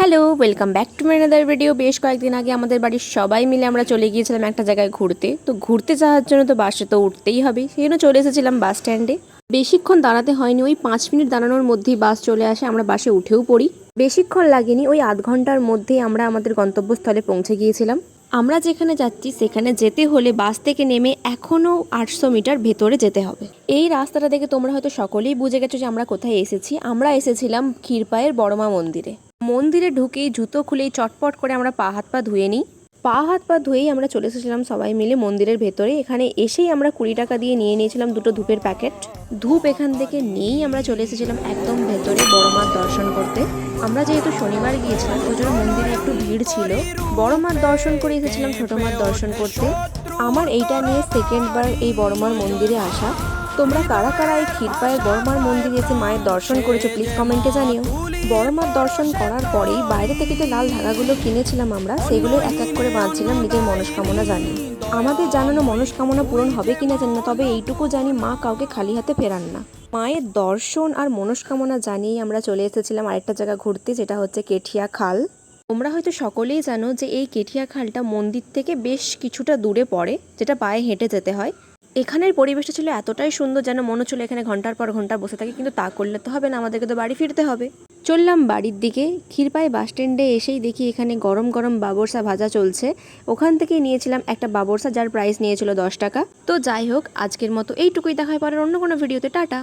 Hello, welcome back to my another video. বেশ কয়েকদিন আগে আমাদের বাড়ির সবাই মিলে আমরা চলে গিয়েছিলাম একটা জায়গায় ঘুরতে। তো ঘুরতে যাওয়ার জন্য তো বাসে তো উঠতেই হবে, সেই জন্য চলে এসেছিলাম বাস স্ট্যান্ডে। বেশিক্ষণ দাঁড়াতে হয়নি, ওই 5 মিনিট দাঁড়ানোর মধ্যেই বাস চলে আসে, আমরা বাসে উঠেও পড়ি। বেশিক্ষণ লাগেনি, ওই আধ ঘন্টার মধ্যেই আমরা আমাদের গন্তব্যস্থলে পৌঁছে গিয়েছিলাম। আমরা যেখানে যাচ্ছি সেখানে যেতে হলে বাস থেকে নেমে এখনও 800 মিটার ভেতরে যেতে হবে। এই রাস্তাটা দেখে তোমরা হয়তো সকলেই বুঝে গেছো যে আমরা কোথায় এসেছি। আমরা এসেছিলাম ক্ষীরপায়ের বড়মা মন্দিরে। মন্দিরে ঢুকেই জুতো খুলেই চটপট করে আমরা পা হাত পা ধুয়ে নিই। পা হাত পা ধুয়েই আমরা চলে এসেছিলাম সবাই মিলে মন্দিরের ভেতরে। এখানে এসেই আমরা 20 টাকা দিয়ে নিয়ে নিয়েছিলাম 2টো ধূপের প্যাকেট। ধূপ এখান থেকে নিয়েই আমরা চলে এসেছিলাম একদম ভেতরে বড় মার দর্শন করতে। আমরা যেহেতু শনিবার গিয়েছিলাম ওই জন্য মন্দিরে একটু ভিড় ছিল। বড় মার দর্শন করে এসেছিলাম ছোট মার দর্শন করতে। আমার এইটা নিয়ে সেকেন্ডবার এই বড় মার মন্দিরে আসা। তোমরা কারা কারা এই ক্ষীরপায়ের বড় মার মন্দিরে এসে মায়ের দর্শন করেছো প্লিজ কমেন্টে জানিও। বড় মার দর্শন করার পরেই বাইরে থেকে যে লাল ধাগাগুলো কিনেছিলাম আমরা সেগুলো এক এক করে বাঁধছিলাম নিজের মনস্কামনা জানিয়ে। আমাদের জানানো মনস্কামনা পূরণ হবে কিনা জানি না, তবে এইটুকু জানি মা কাউকে খালি হাতে ফেরান না। মায়ের দর্শন আর মনস্কামনা জানিয়েই আমরা চলে এসেছিলাম আরেকটা জায়গা ঘুরতে, যেটা হচ্ছে কেঠিয়া খাল। তোমরা হয়তো সকলেই জানো যে এই কেঠিয়া খালটা মন্দির থেকে বেশ কিছুটা দূরে পড়ে, যেটা পায়ে হেঁটে যেতে হয়। এখানের পরিবেশটা ছিল এতটাই সুন্দর যেন মনে হচ্ছিল এখানে ঘন্টার পর ঘন্টা বসে থাকি, কিন্তু তা করলে তো হবে না, আমাদেরকে তো বাড়ি ফিরতে হবে। চললাম বাড়ির দিকে। ক্ষীরপাই বাস স্ট্যান্ডে এসেই দেখি এখানে গরম গরম বাবরসা ভাজা চলছে। ওখান থেকেই নিয়েছিলাম একটা বাবরসা, যার প্রাইস নিয়েছিল 10 টাকা। তো যাই হোক, আজকের মতো এইটুকুই, দেখা হয় পরের অন্য কোনো ভিডিওতে। টাটা।